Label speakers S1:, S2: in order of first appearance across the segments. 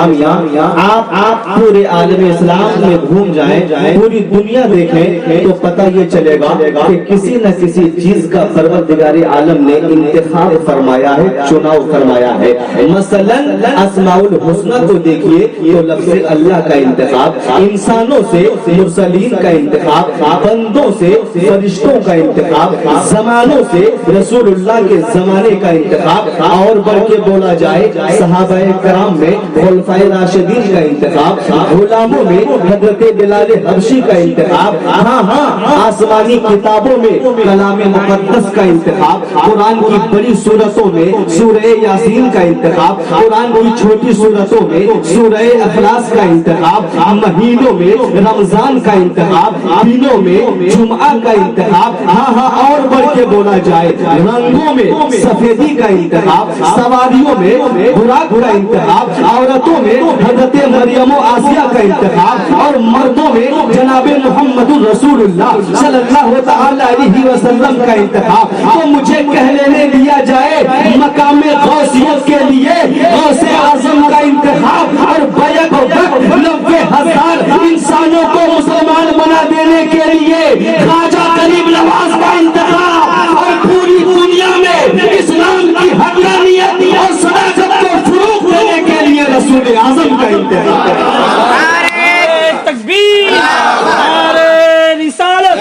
S1: آپ پورے عالم اسلام میں گھوم جائیں، پوری دنیا دیکھیں تو پتہ یہ چلے گا کہ کسی نہ کسی چیز کا پروردگار عالم نے انتخاب فرمایا ہے، چناؤ فرمایا ہے۔ مثلا اسماء الحسنہ کو دیکھیے تو لفظ اللہ کا انتخاب، انسانوں سے مرسلین کا انتخاب، بندوں سے فرشتوں کا انتخاب، زمانوں سے رسول اللہ کے زمانے کا انتخاب، اور بڑھ کے بولا جائے صحابہ کرام میں خلفائے راشدین کا انتخاب، غلاموں میں حضرت بلال حبشی کا انتخاب، آسمانی کتابوں میں کلام مقدس کا انتخاب، قرآن کی بڑی سورتوں میں سورہ یاسین کا انتخاب، قرآن کی چھوٹی سورتوں میں سورہ اخلاص کا انتخاب، مہینوں میں رمضان کا انتخاب، دنوں میں جمعہ کا انتخاب، اور بڑھ کے بولا جائے رنگوں میں سفیدی کا انتخاب، سواریوں میں براق کا انتخاب، عورتوں میں حضرت مریم و آسیہ کا انتخاب، اور مردوں میں جناب محمد رسول اللہ صلی اللہ تعالی علیہ وسلم کا انتخاب۔ تو مجھے کہہ لینے دیا جائے مقام غوثیت کے لیے غوث اعظم کا انتخاب، اور بیک وقت 90,000 انسانوں کو مسلمان بنا دینے کے لیے خواجہ غریب نواز کا انتخاب، اور پوری دنیا میں اسلام کی حقانیت اور صداقت کو فروغ دینے کے لیے رسول اعظم کا انتخاب۔
S2: نعرہ تکبیر، نعرہ رسالت،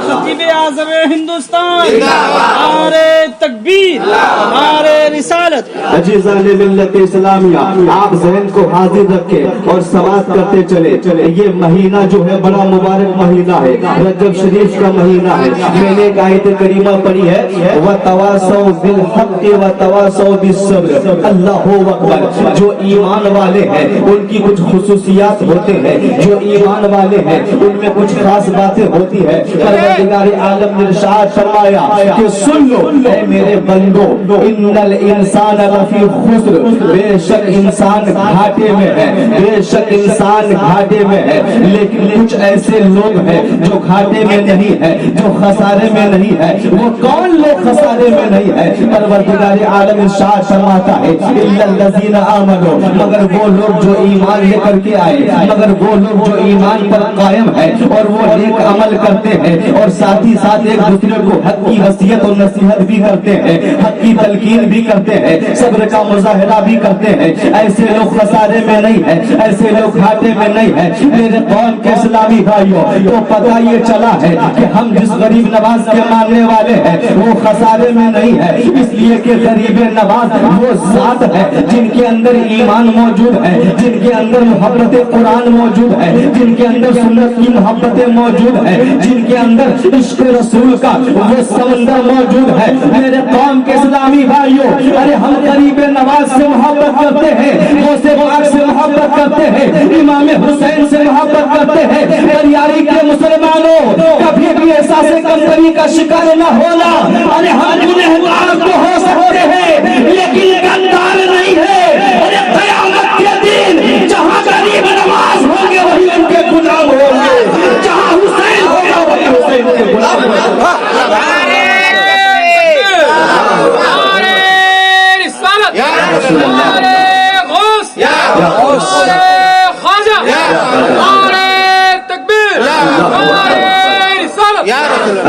S2: خطیب اعظم ہندوستان، نعرہ تکبیر، نعرہ رسالت۔
S1: عزیزان ملت اسلامیہ، آپ ذہن کو حاضر رکھیں اور سماعت کرتے چلے۔ یہ مہینہ جو ہے بڑا مبارک مہینہ ہے، رجب شریف کا مہینہ ہے۔ میں نے ایک آیت کریمہ پڑھی ہے وَتَوَاسَوْا بِالْحَقِّ وَتَوَاسَوْا بِالصَّبْرِ۔ اللہ اکبر۔ جو ایمان والے ہیں ان کی کچھ خصوصیات ہوتے ہیں، جو ایمان والے ہیں ان میں کچھ خاص باتیں ہوتی ہے۔ پروردگار عالم نے ارشاد فرمایا کہ سن لو اے میرے بندو، ان الانسان لفی خسر، بے شک انسان گھاٹے میں ہے، بے شک انسان گھاٹے میں ہے۔ لیکن کچھ ایسے لوگ ہیں جو گھاٹے میں نہیں ہے، جو خسارے میں نہیں ہے۔ وہ کون لوگ خسارے میں نہیں ہے؟ پروردگار عالم ارشاد فرماتا ہے الا الذین آمنوا، مگر وہ لوگ جو ایمان لے کر کے آئے، مگر وہ لوگ جو ایمان پر قائم ہے اور وہ نیک عمل کرتے ہیں، اور ساتھ ہی ساتھ ایک دوسرے کو حق کی وصیت اور نصیحت بھی کرتے ہیں، حق کی تلقین بھی کرتے ہیں، صبر کا مظاہرہ بھی کرتے ہیں۔ ایسے لوگ خسارے میں نہیں ہیں، ایسے لوگ گھاٹے میں نہیں ہیں۔ میرے قوم کے اسلامی بھائیوں، تو پتہ یہ چلا ہے کہ ہم جس غریب نواز کے ماننے والے ہیں وہ خسارے میں نہیں ہے، اس لیے کہ غریب نواز وہ ذات ہے جن کے اندر ایمان موجود ہے، جن کے اندر محبت قرآن موجود ہے، جن کے اندر سنت کی محبتیں موجود ہے، جن کے اندر عشق رسول کا وہ سمندر موجود ہے۔ میرے قوم کے اسلامی بھائیوں، ارے ہم غریب نواز سے محبت کرتے ہیں، غوث پاک سے محبت کرتے ہیں، امام حسین سے محبت کرتے ہیں۔ دریاری کے مسلمانوں، کبھی بھی احساس کمتری کا شکار نہ ہونا۔ ارے ہم گنہگار تو ہو سکتے ہیں لیکن گندار نہیں ہے۔ ارے قیامت کے دن جہاں غریب نواز ہوں گے وہی ان کے غلام ہوں گے، جہاں حسین ہوگا وہی حسین کے غلام ہوں گے۔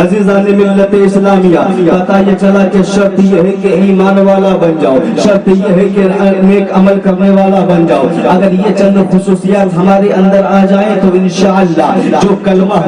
S1: عزیزان ملت اسلامیہ، پتہ یہ چلا کہ شرط یہ ہے کہ ایمان والا بن جاؤ، شرط یہ ہے کہ نیک عمل کرنے والا بن جاؤ۔ اگر یہ چند خصوصیات ہمارے اندر آ جائیں تو انشاءاللہ جو کلمہ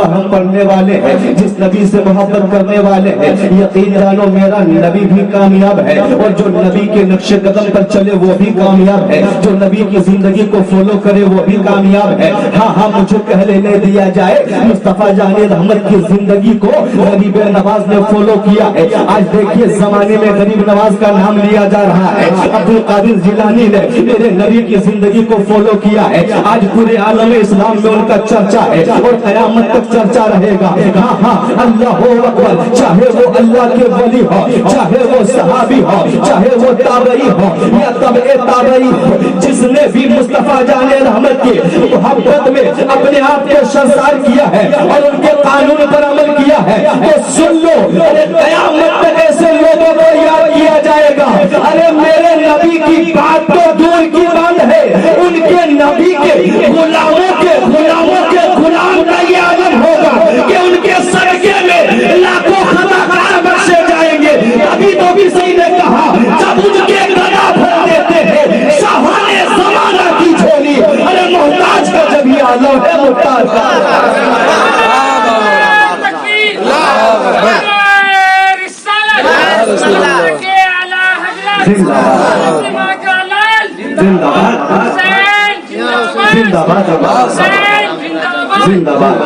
S1: ہم پڑھنے والے ہیں، جس نبی سے محبت کرنے والے ہیں، یقین جانو میرا نبی بھی کامیاب ہے، اور جو نبی کے نقش قدم پر چلے وہ بھی کامیاب ہے، جو نبی کی زندگی کو فالو کرے وہ بھی کامیاب ہے۔ ہاں مجھے کہہ لینے دیا جائے مصطفیٰ جان رحمت کی زندگی کو غریب نواز نے فالو کیا ہے۔ آج دیکھیے زمانے میں غریب نواز کا نام لیا جا رہا ہے۔ عبد القادر جیلانی نے میرے نبی کی زندگی کو فالو کیا ہے۔ آج پورے عالم اسلام میں ان کا چرچا ہے اور قیامت تک چرچا رہے گا۔ ہاں اللہ اکبر، چاہے وہ اللہ کے ولی ہو، چاہے وہ صحابی ہو، چاہے وہ تابعی ہو یا تبع تابعی ہو، جس نے بھی مصطفیٰ جان رحمت کی محبت میں اپنے آپ کو شرمسار کیا ہے اور ان کے قانون پر عمل کیا ہے تو سن لو، قیامت تک ایسے لوگوں کو یاد کیا جائے گا۔ ارے میرے نبی کی بات تو دور کی بات ہے، ان کے نبی کے غلاموں کے غلام کا یہ عالم ہوگا کہ ان کے صدقے میں لاکھوں خطا کار بخشے جائیں گے۔ ابھی تو بھی صحیح نے کہا جب ان کے گدا بھر دیتے ہیں شاہانے زمانہ کی جھولی، ارے محتاج کا جب یہ عالم ہے محتاج کا۔ زندہ باد۔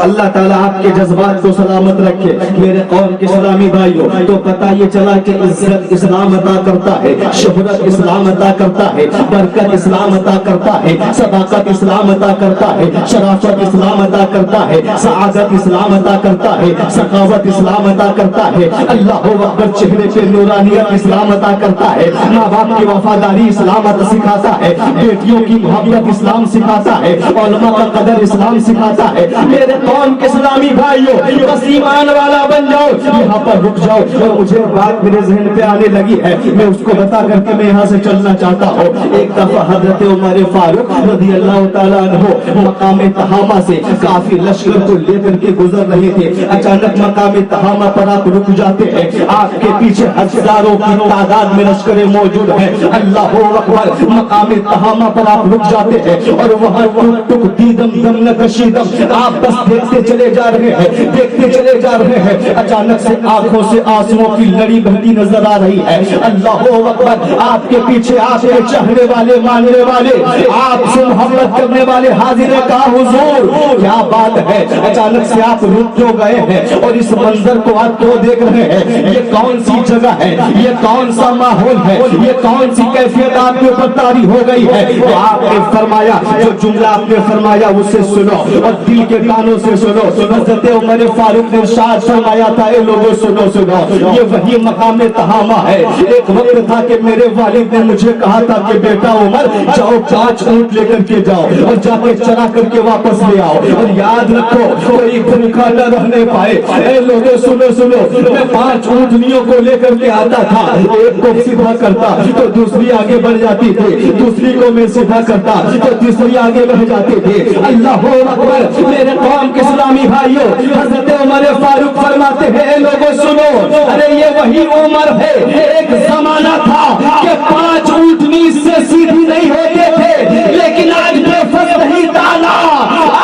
S1: اللہ تعالیٰ آپ کے جذبات کو سلامت رکھے۔ میرے قوم کے اسلامی بھائیوں، تو پتہ یہ چلا کہ عزت اسلام عطا کرتا ہے، شہرت اسلام عطا کرتا ہے، برکت اسلام عطا کرتا ہے، صداقت اسلام عطا کرتا ہے، شرافت اسلام عطا کرتا ہے، سعادت اسلام عطا کرتا ہے، سخاوت اسلام عطا کرتا ہے، اللہ اکبر چہرے پہ نورانیت اسلام عطا کرتا ہے، ماں باپ کی وفاداری اسلام عطا سکھاتا ہے، بیٹیوں کی محبت اسلام سکھاتا ہے، علماء کا قدر اسلام سکھاتا ہے۔ میرے قوم کے اسلامی بھائیوں، بس ایمان والا بن جاؤ، یہاں پر رک جاؤ۔ اور مجھے بات میرے ذہن پہ آنے لگی ہے، میں اس کو بتا کر کے میں یہاں سے چلنا چاہتا ہوں۔ ایک دفعہ حضرت عمر فاروق رضی اللہ تعالیٰ عنہ مقام تہامہ سے کافی لشکر کو لے کر کے گزر رہے تھے۔ اچانک مقام تہامہ پر آپ رک جاتے ہیں، آپ کے پیچھے ہزاروں کی تعداد میں لشکریں موجود ہیں۔ اللہ اکبر، مقام تہامہ پر آپ رک جاتے ہیں اور وہاں ٹک ٹک دیدم دم نکشیدم، آپ بس دیکھتے چلے جا رہے ہیں، دیکھتے چلے جا رہے ہیں۔ اچانک سے آنکھوں سے آنسوؤں کی لڑی بہتی نظر آ رہی ہے۔ اللہ اکبر، آپ کے پیچھے آپ کے چاہنے والے، ماننے والے، آپ سے محبت کرنے والے حاضر نے کہا حضور کیا بات ہے؟ اچانک سے آپ رک جو گئے ہیں اور اس منظر کو آپ کو دیکھ رہے ہیں، یہ کون سی جگہ ہے، یہ کون سا ماحول ہے، یہ کون سی کیفیت آپ کے اوپر طاری ہو گئی ہے؟ تو آپ نے فرمایا، جو جملہ آپ نے فرمایا اسے سنو اور دل کے کانوں سے سنو۔ حضرت عمر فاروق نے ارشاد فرمایا تھا، اے لوگوں سنو سنو، یہ وہی مقام تہامہ ہے۔ ایک وقت تھا کہ میرے والد نے مجھے کہا تھا کہ بیٹا عمر جاؤ 5 اونٹ لے کر کے جاؤ اور جا کے چرا کر کے واپس لے آؤ، اور یاد رکھو کوئی بھوکا نہ رہنے پائے۔ اے لوگوں سنو سنو، میں 5 اونٹنیوں کو لے کر کے آتا تھا، ایک کو سیدھا کرتا تو دوسری آگے بڑھ جاتی تھی، دوسری کو میں سیدھا کرتا تو تیسری آگے بڑھ جاتی تھی۔ اللہ اکبر، میرے قوم کے اسلامی بھائیوں، حضرت عمر فاروق فرماتے ہیں، اے لوگوں سنو، ارے یہ وہی عمر ہے، ایک زمانہ تھا کہ 5 اونٹنی سے سیدھی نہیں ہوتے تھے، لیکن آج بے فصل ہی تانا،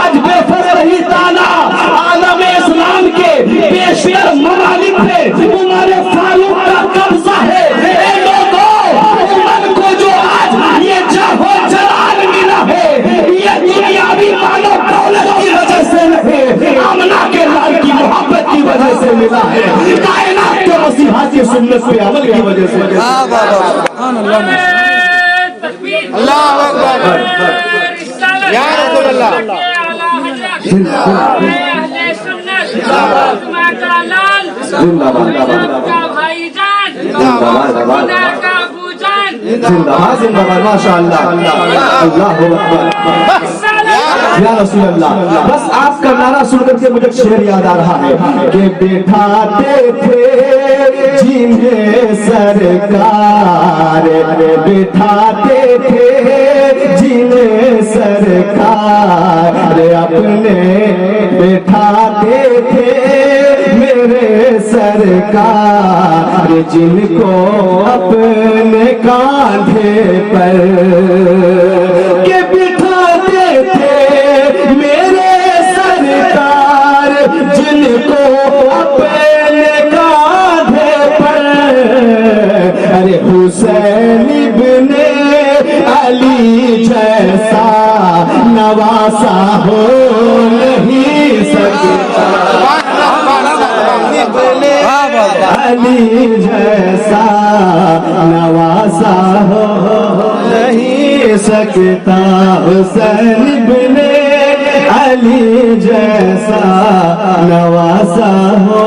S1: آج بے فصل ہی تانا عالم اسلام کے بیشتر ممالک پہ عمر فاروق کا قبضہ ہے۔ اے لوگوں، عمر کو جو آج یہ جاہو جلال ملا ہے، یہ دنیاوی مال و دولت کی وجہ سے نہیں، آمنہ کے لال کی محبت کی وجہ سے ملا ہے، کائنات کے مسیحا کی سنت پہ عمل کی وجہ سے۔
S3: اللہ اکبر، یا رسول اللہ،
S1: ماشاء اللہ، اللہ یا رسول اللہ۔ بس آپ کا نعرہ سن کر کے مجھے شعر یاد آ رہا ہے کہ بٹھاتے تھے جنہیں سرکار، بٹھاتے تھے جنہیں سرکار اپنے، بٹھاتے تھے میرے سرکار جن کو اپنے کاندھے پر، کہ بٹھاتے تھے میرے سرکار جن کو اپنے کاندھے پر، ارے حسین ابن علی جیسا نواسا ہو نہیں سکتا، علی جیسا نواسا ہو نہیں سکتا، حسین بن علی جیسا نواسا ہو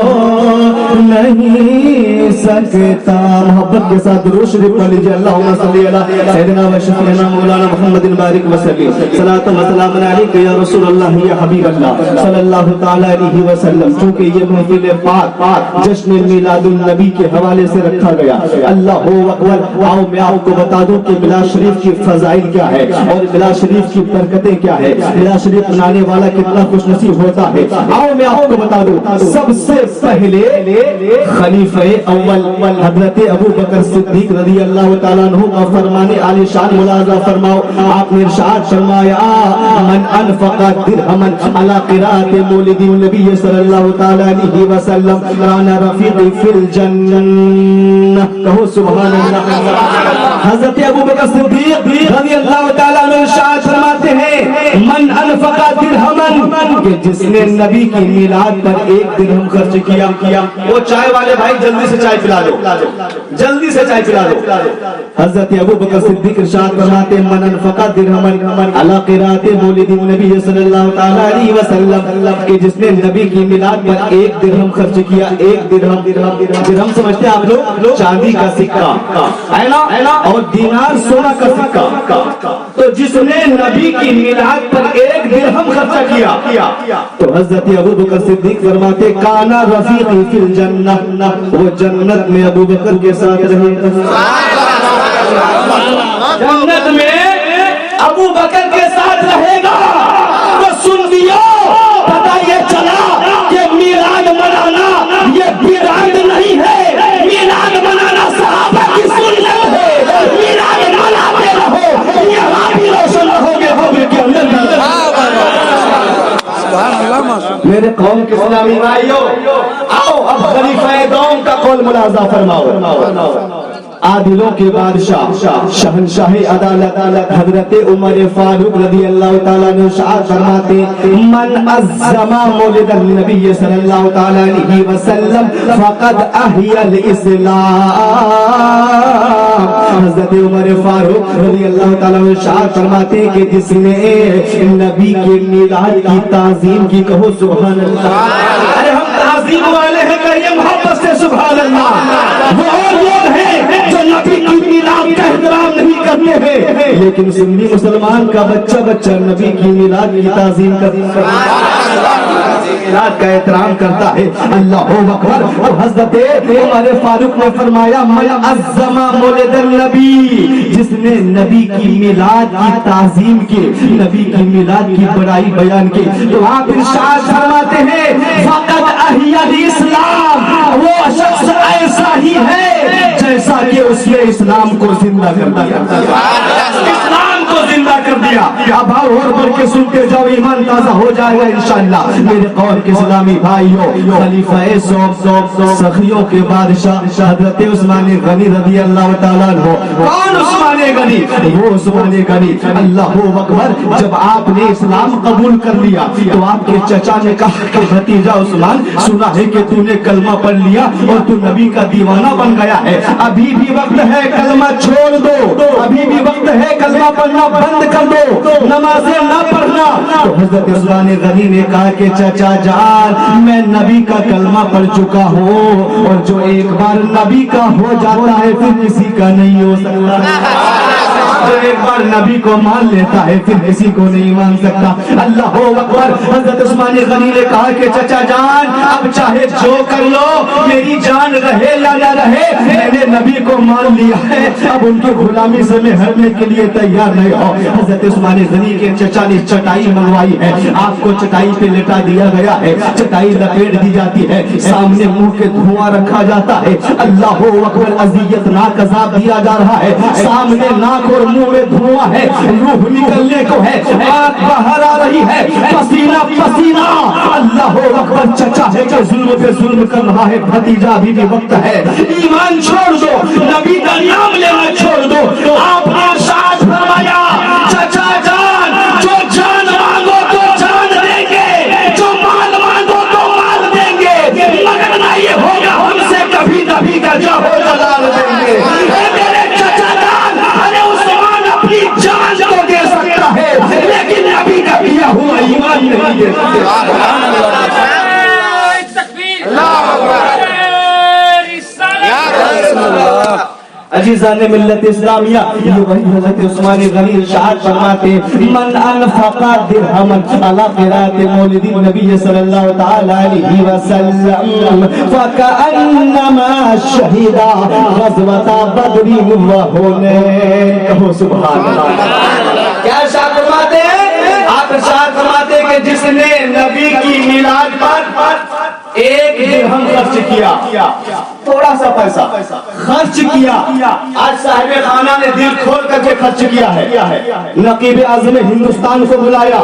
S1: नहीं सकता। मोहब्बत के साथ दुरूद शरीफ पढ़ लीजिए। अल्लाहुम्मा सल्ली अला सय्यिदिना व शफीना मौलाना मुहम्मदिन बारिक व सल्लिम सलातो व सलाम अलैका या रसूल अल्लाह या हबीब अल्लाह सल्लल्लाहु तआला अलैहि वसल्लम। चूंकि ये महफिल पाक जश्न मिलादुन नबी के हवाले से रखा गया। अल्लाह अकबर। आओ मैं आपको बता दूं कि मिलाद शरीफ की फजाइल क्या है और मिलाद शरीफ की बरकतें क्या है, मिलाद शरीफ मनाने वाला कितना खुशनसीब होता है। आओ मैं आपको बता दूं, सबसे पहले खलीफे अव्वल हजरत अबू बकर सिद्दीक रज़ी अल्लाह तआला अन्हु का फरमाने आलिशान मुलाज़ा फरमाओ। आपने इरशाद फरमाया मन अनफक़ा दिरहमन अला क़िराअति मौलिदिन नबी सल्लल्लाहु तआला अलैहि वसल्लम काना रफ़ीक़ी फिल जन्नह। कहो सुभान अल्लाह। हजरत अबू बकर सिद्दीक रज़ी अल्लाह तआला अन्हु इरशाद फरमाते हैं मन अनफक़ा दिरहमन, कि जिसने नबी की मिलाद पर एक दिरहम खर्च किया। वो चाय वाले भाई जल्दी से चाय पिला दो, जल्दी से चाय पिला दो। हजरत अबू बकर सिद्दीक इरशाद फरमाते मन अनफक़ा दिरहमन अला क़िराअति मौलिदिन नबी सल्लल्लाहु तआला अलैहि वसल्लम, कि जिसने नबी की मिलाद पर एक दिरहम खर्च किया। एक दिरहम समझते हैं आप लोग? चांदी का सिक्का है ना, और दीनार सोना का सिक्का। तो जिसने नबी की मिलाद पर एक दिरहम खर्चा किया तो हजरत अबू बकर सिद्दीक फरमाते काना रफ़ीक़ी फिल जन्नह, वो जन्नत में अबू बकर के साथ रहे। जन्नत में अबू बकर के साथ रहेगा। तो सुन लियो, पता ये चला कि मिलाद मनाना ये बिराद नहीं है, मिलाद मनाना सहाबा की सुन्नत है। मिलाद मनाते रहो, यहाँ भी रोशन रहोगे होगे के अंदर। मेरे कौम के इस्लामी भाइयों, आओ अब खलीफा दौम का कौल मुलाजा फरमाओ। आदिलों के बादशाह शहनशाह अदालत हजरत उमर फारूक रज़ी अल्लाह तआला अन्हु इरशाद फरमाते मन अज़्ज़मा मौलिदन नबी सल्लल्लाहु तआला अलैहि वसल्लम फ़क़द अहियल इस्लाम। हजरत उमर फारूक रज़ी अल्लाह तआला अन्हु इरशाद फरमाते कि जिसने नबी के मिलाद की ताज़ीम की, कहो सुभान अल्लाह। अरे हम ताज़ीम वाले हैं, कहिए मोहब्बत से सुभान अल्लाह। वो लोग हैं जो नबी की मिलाद का एहतराम नहीं करते हैं, लेकिन सुन्नी मुसलमान का बच्चा नबी की मिलाद की ताज़ीम करता है, मिलाद का एहतराम करता है। अल्लाहु अकबर। और हज़रत उमर फारूक ने फरमाया मन अज़्ज़मा मौलिदन नबी, जिसने नबी की मिलाद की ताज़ीम की, नबी की मिलाद की बड़ाई बयान की, तो आप इरशाद फरमाते हैं फ़क़द अहियल इस्लाम, वो शख्स ऐसा ही है जैसा कि उसने इस्लाम को जिंदा कर दिया, इस्लाम को जिंदा कर दिया। अब और बढ़ के सुनते जाओ, ईमान ताजा हो जाएगा इंशाअल्लाह। मेरे कौम के इस्लामी भाइयों, खलीफाए सखियों के बादशाह हज़रत उस्मान गनी रज़ी अल्लाह तआला अन्हु। कौन उस्मान गनी? वो उस्मान गनी। अल्लाहु अकबर। जब आपने इस्लाम कबूल कर लिया तो आपके चचा ने कहा कि भतीजा उस्मान, सुना है कि तूने कलमा पढ़ लिया और तू नबी का दीवाना बन गया है। अभी भी वक्त है, कलमा छोड़ दो, अभी भी वक्त है, कलमा पढ़ना बंद कर दो, नमाजें ना पढ़ना। तो हजरत उस्मान गनी ने कहा कि चचा जान, मैं नबी का कलमा पढ़ चुका हूँ, और जो एक बार नबी का हो जाता है फिर किसी का नहीं हो सकता। जो एक बार नबी को मान लेता है फिर किसी को नहीं मान सकता। अल्लाह अकबर। हजरत उस्मान गनी ने कहा कि चचा जान, अब चाहे जो कर लो, मेरी जान रहे या ना रहे, मैंने नबी को मान लिया है, अब उनकी गुलामी से मैं हटने के लिए तैयार नहीं हो। हजरत उस्मान गनी के चचा ने चटाई मंगवाई है, आपको चटाई पे लेटा दिया गया है, चटाई लपेट दी जाती है, सामने मुंह के धुआं रखा जाता है। अल्लाह अकबर। अज़ियत नाक अज़ाब दिया जा रहा है, सामने नाक और मुंह में धुआं है, रूह निकलने को है, आग बाहर आ रही है, पसीना पसीना। अल्लाह अकबर। चचा है जो जुल्म पे जुल्म कर रहा है, भतीजा अभी भी वक्त है, ईमान छोड़ दो, नबी का नाम लेना छोड़ दो। आपने इरशाद फरमाया चचा जान, जो जान मांगो तो जान देंगे, जो माल मांगो तो माल देंगे, मगर ना ये होगा हमसे कभी नबी का जो हो जलाल देंगे। मेरे चचा जान, अरे उस्मान अपनी जान को दे सकता है, लेकिन नबी का दिया हुआ ईमान नहीं दे सकता। अजीज़ान मिल्लत इस्लामिया, ये वही हज़रत उस्मान गनी इरशाद फरमाते मन अनफक़ा दिरहमन अला क़िराअत मौलिद नबी सल्लल्लाहु तआला अलैहि वसल्लम फकअन्नमा शहीदा ग़ज़वत बदर व हुनैन। कहो सुभान अल्लाह। क्या इरशाद फरमाते हैं? आप इरशाद फरमाते कि जिसने नबी की मिलाद पर एक दिरहम खर्च किया, थोड़ा सा पैसा खर्च किया, आज साहिब खाना ने दिल खोल करके खर्च किया है। नकीब आज़म हिंदुस्तान को बुलाया,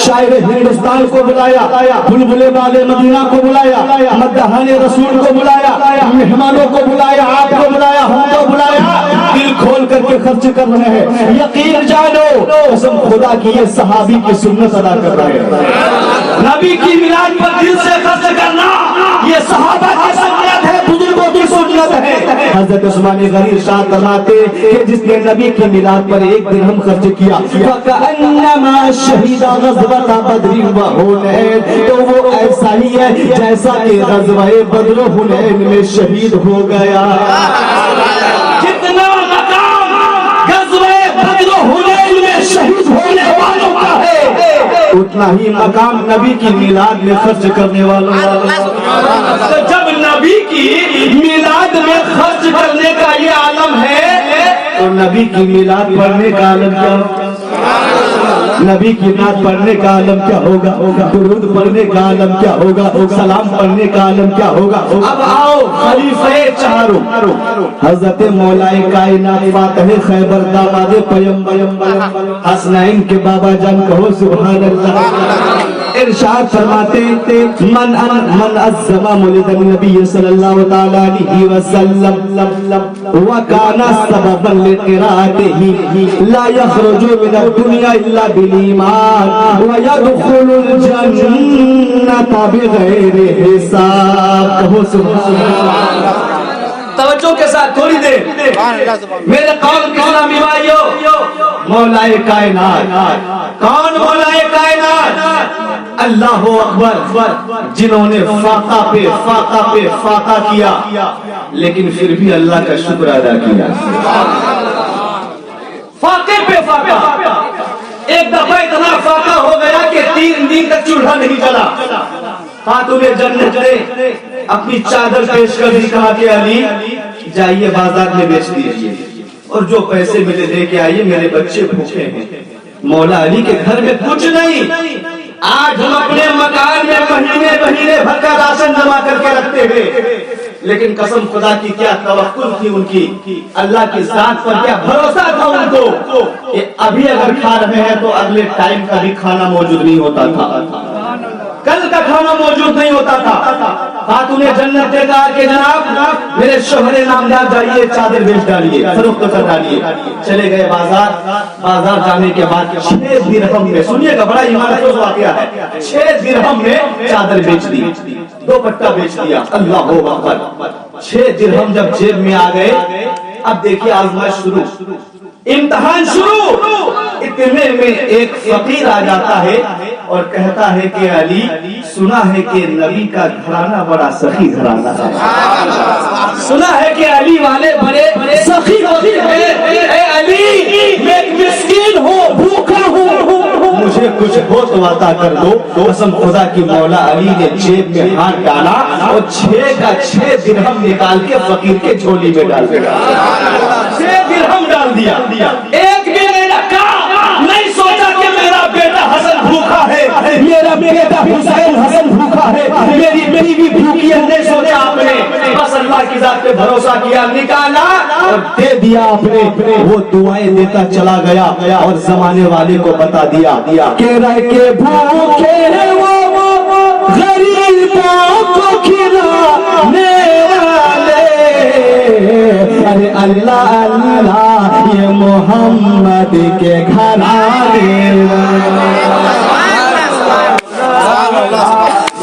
S1: शायर हिंदुस्तान को बुलाया, बुलबुले वाले मदीना को बुलाया, मद्दहाने रसूल को बुलाया, मेहमानों को बुलाया, आपको बुलाया, हमको बुलाया, दिल खोल करके खर्च कर रहे हैं। यकीन जानो कसम खुदा की ये सहाबी की सुन्नत अदा कर रहे हैं। नबी की मिलाद पर दिल से खर्च करना ये सहाबा की सुन्नत है, बुजुर्गों की सुन्नत है। हज़रत उस्मान गनी इरशाद फरमाते कि जिसने नबी की मिलाद पर एक दिरहम खर्च किया फकअन्नमा शहीदा ग़ज़वत बदर व हुनैन, तो वो ऐसा ही है जैसा कि ग़ज़वा बदर व हुनैन में शहीद हो गया। जितना मकाम ग़ज़वा बदर व हुनैन में शहीद होने वालों का है, उतना ही मकाम नबी की मिलाद में खर्च करने वालों का। तो जब नबी की मिलाद में खर्च करने का ये आलम है, तो नबी की मिलाद पढ़ने का आलम क्या होगा? नबी की नात पढ़ने का आलम क्या होगा? दुरूद पढ़ने का आलम क्या होगा? सलाम पढ़ने का आलम क्या होगा? अब आओ खलीफे चारों हजरत मौलाए कायनात फातिह खैबर दामादे पैगंबर हसनैन के बाबा जान कहो सुभान अल्लाह। इरशाद फरमाते मन अज़्ज़मा मौलिद नबी सल्लल्लाहु तआला अलैहि वसल्लम व काना सबबन लिक़राअतिही ला यख़रुजु मिन दुनिया इल्ला बिल ईमान व यदखुलुल जन्नता बिग़ैरि हिसाब। कहो सुभान अल्लाह। तवज्जो के साथ थोड़ी देर मेरे कौम के इस्लामी भाइयों, मौलाए कायनात कौन? मौलाए कायनात अल्लाह अकबर, जिन्होंने फाका पे फाका किया लेकिन फिर भी अल्लाह का शुक्र अदा किया। फाके पे फाका, एक दफा इतना फाका हो गया कि 3 दिन तक चूल्हा नहीं जला। खातूने जन्नत ने अपनी चादर पेश कर दी, कहा कि अली जाइए बाजार में बेच दीजिए और जो पैसे मिले लेके आइए, मेरे बच्चे भूखे हैं। मौला अली के घर में कुछ नहीं, आज हम अपने मकान में महीने भर का राशन जमा करके रखते हैं, लेकिन कसम खुदा की क्या तवक्कुल थी उनकी, अल्लाह की जात पर क्या भरोसा था उनको कि अभी अगर खा रहे हैं तो अगले टाइम का भी खाना मौजूद नहीं होता था, कल का खाना मौजूद नहीं होता था। खातूने जन्नत ने कहा कि जनाब मेरे शोहरे नामदार जाइए चादर बेच डालिए, फरोख्त कर डालिए। चले गए बाजार जाने के बाद 6 दिरहम में, सुनिएगा बड़ा ईमानदार वाकया है, 6 दिरहम में चादर बेच दी, 2 पट्टा बेच दिया। अल्लाह अकबर। 6 दिरहम जब जेब में आ गए, अब देखिए आजमाइश शुरू, इम्तिहान शुरू। इतने में एक फकीर आ जाता है और कहता है कि अली सुना है कि नबी का घराना बड़ा सखी घराना है, सुना है कि अली वाले बड़े सखी है। अली मैं एक मिस्कीन हूँ, भूखा हूँ, मुझे कुछ हो तो अता कर दो। कसम खुदा की मौला अली ने जेब में हाथ डाला और 6 का 6 दिरहम निकाल के फकीर के झोली में डाल दिया। 6 दिरहम डाल दिया, एक भी नहीं रखा। नहीं सोचा कि मेरा बेटा हसन भूखा है, मेरा बेटा हुसैन हसन भूखा है, मेरी बीवी भूखी है, नहीं सोचा आपने, बस अल्लाह की जात पे भरोसा किया, निकाला और दे दिया आपने। वो दुआएं देता चला गया और जमाने वाले को बता दिया कि रह के भूखे वो गरीबों को खिलाने वाले, अरे अल्लाह अल्लाह ये मोहम्मद के घराने,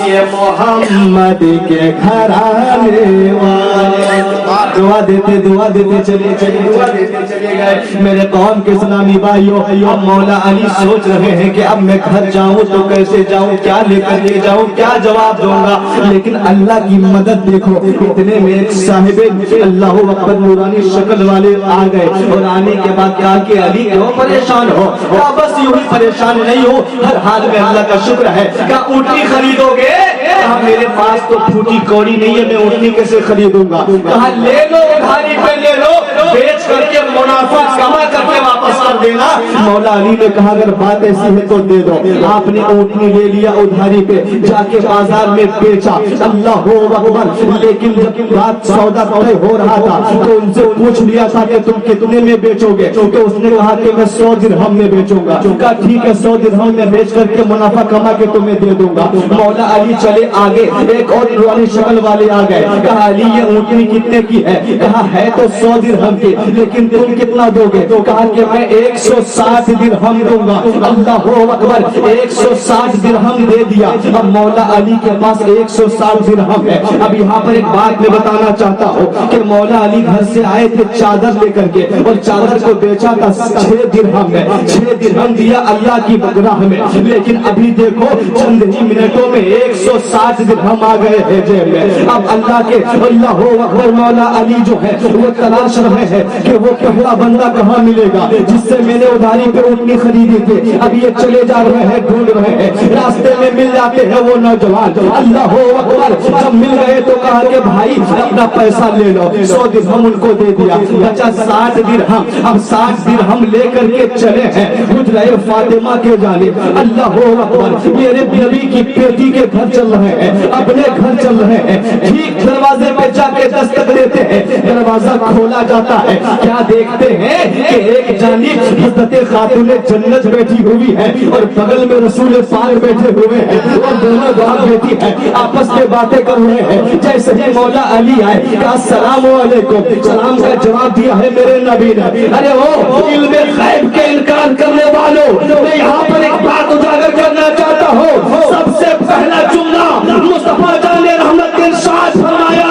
S1: ये मोहम्मद के घराने वाले। दुआ देते चले गए। मेरे कौम के इस्लामी भाइयों, अब मौला अली सोच रहे हैं कि अब मैं घर जाऊं तो कैसे जाऊं, क्या लेकर के जाऊं, क्या जवाब दूंगा। लेकिन अल्लाह की मदद देखो, इतने में एक साहिबे अल्लाह अकबर नूरानी शक्ल वाले आ गए और आने के बाद कहा कि अली क्यों परेशान हो? क्या बस यूं ही परेशान नहीं हो, हर हाल में अल्लाह का शुक्र है। क्या ऊँटनी खरीदोगे? कहा मेरे पास तो फूटी कौड़ी नहीं है, मैं ऊँटनी कैसे खरीदूंगा। कहा ले लो, उधारी पे ले लो, बेच करके मुनाफा कमा करके वापस कर देना। मौला अली ने कहा अगर बात ऐसी है तो दे दो। आपने ऊँटनी ले लिया उधारी पे, जाके बाजार में बेचा। अल्लाह अकबर। लेकिन जब रात सौदा तय हो रहा था तो उनसे पूछ लिया था कि तुम कितने में बेचोगे, तो उसने कहा कि मैं 100 दिरहम में बेचूंगा। कहा ठीक है, 100 दिरहम में बेच करके मुनाफा कमा के तुम्हें दे दूंगा। मौला अली चले आगे, एक और नूरानी शक्ल वाले आ गए। कहा अली ये ऊँटनी कितने की है? कहा है तो 100 दिरहम की, लेकिन तुम कितना दोगे? तो कहा कि मैं 160 दिरहम दूंगा। अल्लाह अकबर, 160 दिरहम दे दिया। अब मौला अली के पास 160 दिरहम है। अब यहाँ पर एक बात मैं बताना चाहता हूँ कि मौला अली घर से आए थे चादर लेकर के, और चादर को बेचा था 6 दिरहम में। 6 दिरहम दिया अल्लाह की राह में। लेकिन अभी देखो चंद ही मिनटों में 160 दिरहम आ गए हैं जेब में। अब अल्लाह के अल्लाह अकबर, मौला अली जो है वो तलाश रहे हैं कि वो पहला बंदा कहाँ मिलेगा जिससे मैंने उधारी पे ऊँटनी खरीदी थी। अब ये चले जा रहे हैं, ढूंढ रहे हैं, रास्ते में मिल जाते हैं वो नौजवान। अल्लाह अकबर, जब मिल गए तो कहा कि भाई अपना पैसा ले लो। 100 दिरहम उनको दे दिया, बचा 60 दिरहम। अब 60 दिरहम लेकर के चले हैं गुजराए फातिमा के जाने। अल्लाह अकबर, मेरे नबी की बेटी के घर चल रहे हैं, अपने घर चल रहे हैं। ठीक दरवाजे पे जाके दस्तक देते हैं, दरवाजा खोला जाता है। क्या देखते हैं कि एक जानिब हज़रत खातूने जन्नत बैठी हुई है और बगल में रसूल पाक बैठे हुए हैं, और दोनों बाप बेटी है आपस में बातें कर रहे हैं। जैसे ही मौला अली आए, अस्सलाम वालेकुम, सलाम का जवाब दिया है मेरे नबी ने। अरे ओ इल्मे गैब के इनकार करने वालों, मैं यहाँ पर एक बात उजागर करना चाहता हूँ। सबसे पहला जुमला मुस्तफा जाने रहमत के इरशाद फरमाया,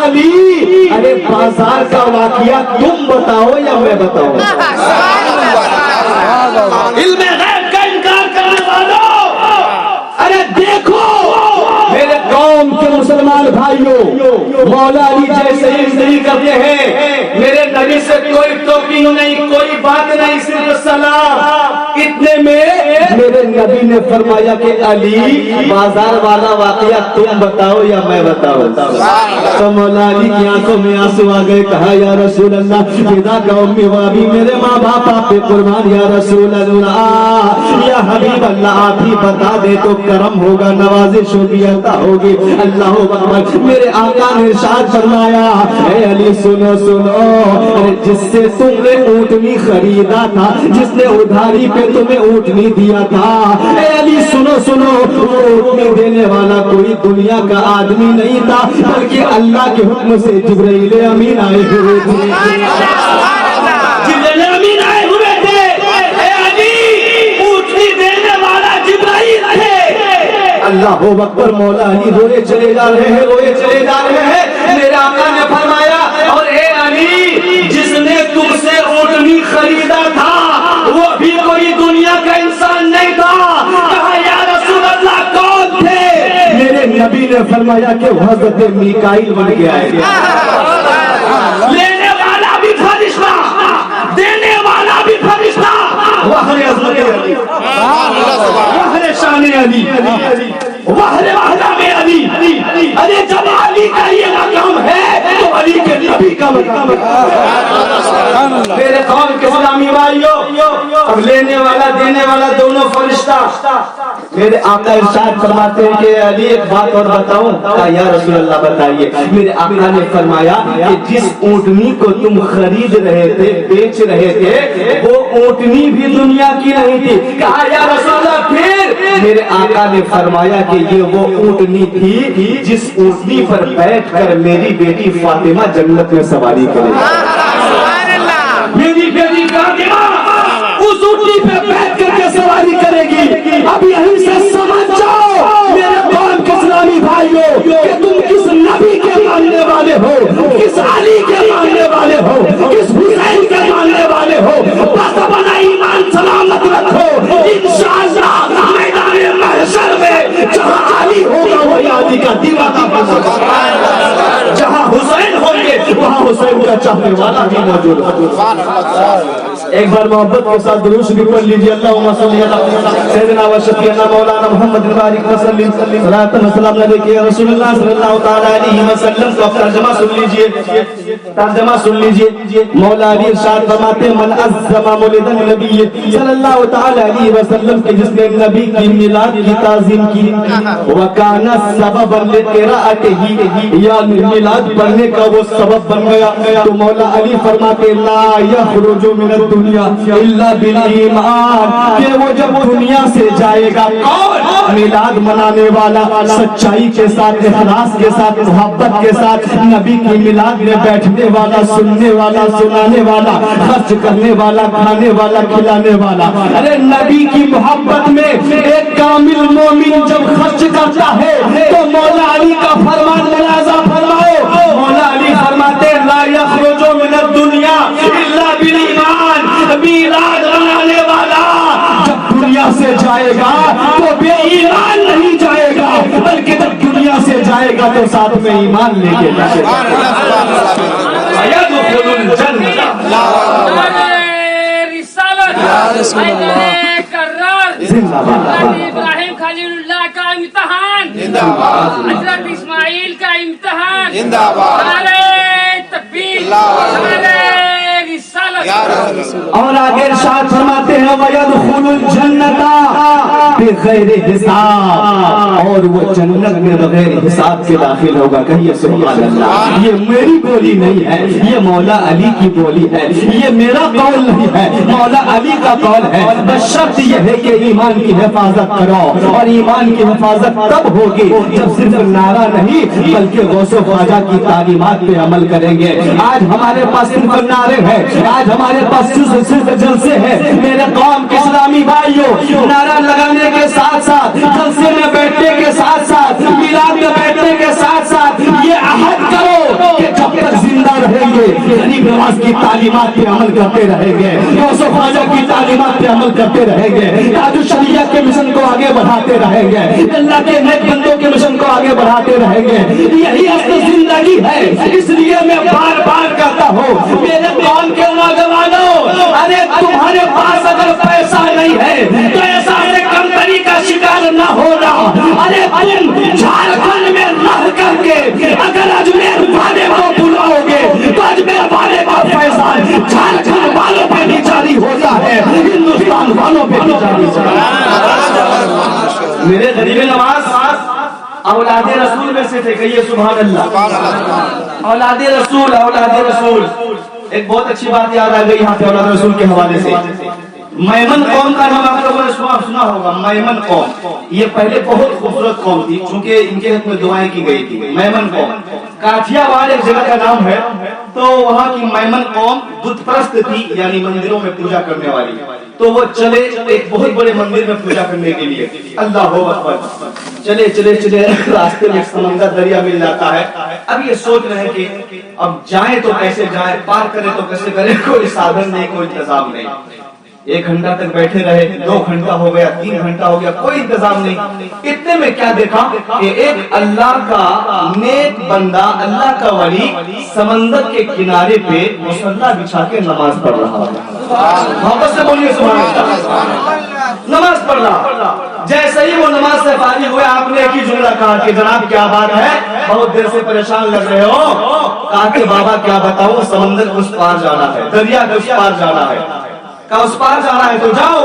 S1: अली अरे बाजार का वाकया तुम बताओ या मैं बताऊं? इल्मे गैब का इनकार करने वालों, अरे देखो मेरे कौम के मुसलमान भाइयों, मौला अली जैसे ही नहीं करते हैं, मेरे नबी से कोई टोपी नहीं, कोई बात नहीं, सिर्फ सलाम। इतने में मेरे नबी ने फरमाया कि अली बाजार वाला वाकया तुम बताओ या मैं बताऊं? तो मौला अली की आंखों में आंसू आ गए। कहा या रसूल अल्लाह, पिता का उम्मी वाबी मेरे माँ बाप आप पे कुर्बान, या रसूल अल्लाह, या हबीब अल्लाह आप ही बता दे तो करम होगा, नवाजिश होगी, अता होगी। अल्लाह अकबर, मेरे आका ने इरशाद फरमाया, ए अली सुनो सुनो, जिससे तुमने ऊँटनी खरीदा था, जिसने उधारी पे तुम्हें ऊँटनी दिया था, ए अली सुनो सुनो, वो ऊँटनी देने वाला कोई दुनिया का आदमी नहीं था, बल्कि अल्लाह के हुक्म से जिब्राइल अमीन आए हुए थे। जिब्राइल अमीन आए हुए थे। ए अली, ऊँटनी देने वाला जिब्राइल थे। अल्लाह अकबर, मौला अली रोए चले जा रहे हैं, रोए चले जा रहे हैं। मेरे आका ने फरमाया, और ए अली, जिसने तुमसे ऊँटनी खरीदा था वो भी कोई दुनिया का इंसान नहीं था। कहा या रसूल अल्लाह कौन थे? मेरे नबी ने फरमाया कि हज़रत मीकाईल बन के आए। लेने वाला भी फरिश्ता, देने वाला भी फरिश्ता। वहरे अली, वहरे शान अली, वहरे वहरा में अली। अरे जब अली का ये मकाम है तो अली के नबी का मकाम है। मेरे कौम के इस्लामी भाइयों, अब लेने वाला देने वाला दोनों फरिश्ता। मेरे आका इरशाद फरमाते हैं कि अली एक बात और बताऊं? या रसूल अल्लाह बताइए। मेरे आका ने फरमाया कि जिस ऊँटनी को तुम खरीद रहे थे, बेच रहे थे, वो ऊँटनी भी दुनिया की नहीं थी। कहा या रसूल अल्लाह फिर? मेरे आका ने फरमाया कि ये वो ऊँटनी थी जिस ऊँटनी पर बैठकर मेरी बेटी फातिमा जन्नत में सवारी करेगी। मेरी बेटी फातिमा उस ऊँटनी पे बैठ करके सवारी करेगी। अब यहीं से समझ जाओ मेरे कौम के इस्लामी भाइयों कि तुम किस नबी के मानने वाले हो, किस अली चाहने वाला भी मौजूद है। एक बार मोहब्बत के साथ दुरूद शरीफ पढ़ लीजिए। अल्लाहुम्मा सल्ली अला सय्यिदिना व शफीअना मौलाना मुहम्मद बारिक वसल्लिम सलातन व सलाम अलैहि या रसूलुल्लाह सल्लल्लाहु तआला अलैहि वसल्लम का तर्जुमा सुन लीजिए, तर्जुमा सुन लीजिए। मौला अली इरशाद फरमाते हैं मन अज़्ज़मा मौलिदन नबी सल्लल्लाहु तआला अलैहि वसल्लम के जिसने नबी की मिलाद की ताज़ीम की व काना सबबन लिक़राअतिही या मिलाद पढ़ने का वो सबब बन गया तो मौला अली फरमाते ला यखरुजु मिन दुनिया इल्ला बिल ईमान कि वो जब दुनिया से जाएगा कौन मिलाद मनाने वाला सच्चाई के साथ इखलास के साथ मोहब्बत के साथ नबी की मिलाद में बैठने वाला सुनने वाला सुनाने वाला खर्च करने वाला खाने वाला खिलाने वाला। अरे नबी की मोहब्बत में एक कामिल मोमिन जब खर्च करता है तो मौला अली का फरमान मुलाजा फरमाओ। मौला अली फरमाते ला यखरुजु मिन दुनिया इल्ला बिल ईमान मिलाद मनाने वाला जब दुनिया से जाएगा तो बेईमान नहीं जाएगा बल्कि जब दुनिया से जाएगा तो साथ में ईमान लेके जाएगा।
S3: इब्राहिम खलीलुल्लाह का इम्तिहान जिंदाबाद, हजरत इस्माइल का इम्तिहान जिंदाबाद, नारे तकबीर, नारे रिसालत।
S1: और आगे इरशाद फरमाते हैं वयदखुलुल जन्नता बिगैर हिसाब और वो जन्नत में बगैर हिसाब के दाखिल होगा। कहिए सुभान अल्लाह। ये मेरी बोली नहीं है, ये मौला अली की बोली है, ये मेरा कौल नहीं है, मौला अली का कौल है। बस शर्त यह है कि ईमान की हिफाजत करो और ईमान की हिफाजत तब होगी जब सिर्फ नारा नहीं बल्कि गौसो ख्वाजा की तालीमात पे अमल करेंगे। आज हमारे पास सिर्फ नारे हैं, आज हमारे पास सिर्फ जलसे हैं। मेरे कौम के इस्लामी भाइयों, नारा लगाने के साथ साथ जलसे में बैठने के साथ साथ मिलाद में बैठने के साथ साथ ये अहद करो कि जब तक जिंदा रहेंगे गरीब नवाज की तालीमात पे अमल करते रहेंगे, गौसो ख्वाजा की तालीमात पे अमल करते रहेंगे, ताजुल शरिया के मिशन को आगे बढ़ाते रहेंगे, अल्लाह के नेक बंदों के मिशन को आगे बढ़ाते रहेंगे। यही असली जिंदगी है। इसलिए मैं बार बार कहता हूँ मेरे कौम के नौजवानों, अरे तुम्हारे पास अगर पैसा नहीं है तो ऐसा कंपनी का शिकार न होना। अरे तुम झारखंड में रह करके अगर अजमेर वाले को बुलाओगे तो अजमेर वाले का पैसा झारखंड वालों पे भी जारी होता है, हिंदुस्तान वालों पे भी जारी होता है। मेरे गरीब नवाज औलादे रसूल में से थे। कहिए सुभान अल्लाह। औलादे रसूल, औलादे रसूल। एक बहुत अच्छी बात याद आ गई यहाँ पे औलाद रसूल के हवाले से। मैमन कौम का नाम आप लोगों ने सुना होगा। मैमन कौम ये पहले बहुत खूबसूरत कौम थी क्योंकि इनके हित में दुआएं की गई थी। मैमन कौम काठियावाड़ एक जगह का नाम है। तो वहाँ की मैमन कौम बुत परस्त थी, यानी मंदिरों में पूजा करने वाली। तो वो चले एक बहुत बड़े मंदिर में पूजा करने के लिए। अल्लाह अकबर। चले चले चले रास्ते में समंदर दरिया मिल जाता है। अब ये सोच रहे हैं कि अब जाए तो कैसे जाए, पार करे तो कैसे करे, कोई साधन नहीं, कोई इंतजाम नहीं। 1 घंटा तक बैठे रहे, 2 घंटा हो गया, 3 घंटा हो गया, कोई इंतजाम नहीं। इतने में क्या देखा कि एक अल्लाह का नेक बंदा, अल्लाह का वली समंदर के किनारे पे मुसल्ला बिछा के नमाज पढ़ रहा है। वापस से बोलिए सुभान अल्लाह। नमाज पढ़ रहा। जैसे ही वो नमाज से फारिग हुए आपने एक ही जुमला कहा कि जनाब क्या बात है, बहुत देर से परेशान लग रहे हो। कहा कि बाबा क्या बताऊं, समंदर उस पार जाना है, दरिया के उस पार जाना है। का उस पार जाना है तो जाओ।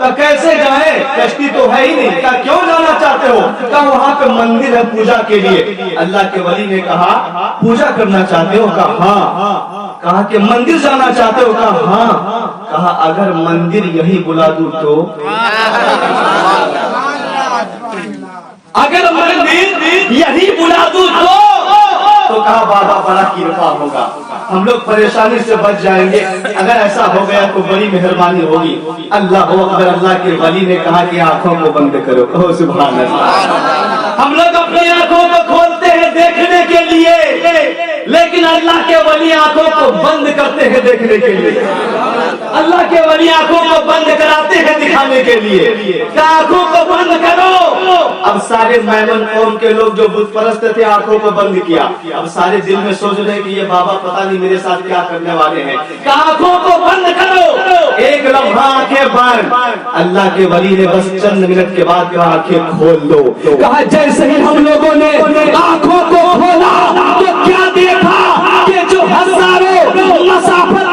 S1: का कैसे जाए, कश्ती तो है ही नहीं। का क्यों जाना चाहते हो? का वहाँ पे मंदिर है पूजा के लिए। अल्लाह के वली ने कहा पूजा करना चाहते हो? कहा हाँ। कहा कि मंदिर जाना चाहते हो? कहा हाँ। कहा अगर मंदिर यही बुला दूं तो? अगर मंदिर यही बुला दूं तो कहा बाबा बड़ा कृपा होगा, हम लोग परेशानी से बच जाएंगे। अगर ऐसा हो गया तो बड़ी मेहरबानी होगी। अल्लाह अकबर। अल्लाह के वली ने कहा कि आंखों को बंद करो। कहो सुभान अल्लाह। हम लोग अपनी आंखों को खोलते हैं देखने के लिए, लेकिन अल्लाह के वली आंखों को बंद करते हैं देखने के लिए। अल्लाह के वली आंखों को बंद कराते हैं दिखाने के लिए। आंखों को बंद करो। अब सारे मैमन कौम के लोग जो बुत परस्त थे आंखों को बंद किया। अब सारे दिल में सोच रहे कि ये बाबा पता नहीं मेरे साथ क्या करने वाले हैं। आंखों को बंद करो, एक लम्हा आंखें बंद। अल्लाह के वली ने बस चंद मिनट के बाद कहा आंखें खोल दो। कहा जैसे ही हम लोगों ने आंखों को खोला तो क्या देखा कि जो हजारों मसाफर